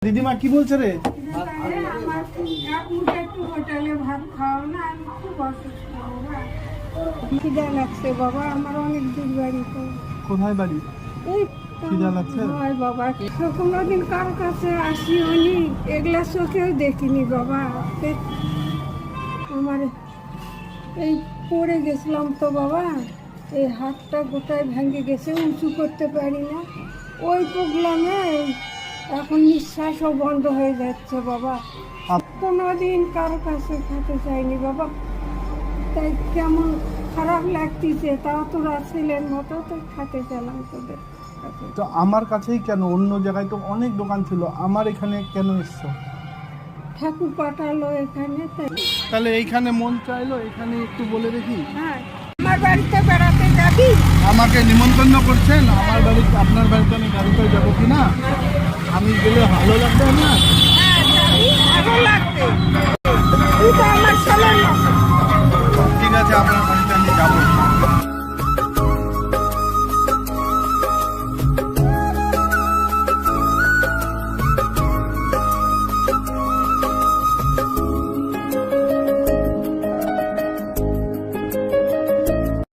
দিদিমা কি বলছে রে? হোটেলে ভাত খাও না, আমি খুব অসুস্থ বাবা। খিদা লাগছে বাবা, আমার অনেক দূর বাড়ি। তো কোথায় বাড়ি? এই খিদা লাগছে? হয় বাবা, কোনোদিন কারো কাছে আসিওনি, এগুলা চোখেও দেখিনি বাবা। আমার এই পড়ে গেছিলাম তো বাবা, এই হাতটা গোটায় ভেঙে গেছে, উঁচু করতে পারি না। ওই প্রবলেমে এখন নিঃশ্বাসও বন্ধ হয়ে যাচ্ছে বাবা। কোনোদিন কারো কাছে খেতে চাইনি বাবা, তাই কেমন খারাপ লাগতেছে। তাও তোরা ছেলের মতো তো খেতে চাইলাম তোদের কাছে। তো আমার কাছেই কেন? অন্য জায়গায় তো অনেক দোকান ছিল, আমার এখানে কেন এসছো? ঠাকুর পাঠালো এখানে, তাই। তাহলে এইখানে মন চাইলো, এখানে একটু বলে দেখি। হ্যাঁ, আমার বাড়িতে বেড়াতে যাবি? আমাকে নিমন্ত্রণ করছেন আমার বাড়িতে, আপনার বাড়িতে আমি গাড়িতে যাবো কিনা? আমি গেলে ভালো লাগবে না? হ্যাঁ, যাবি, ভালো লাগবে। তুই তো আমার ছেলের মতো।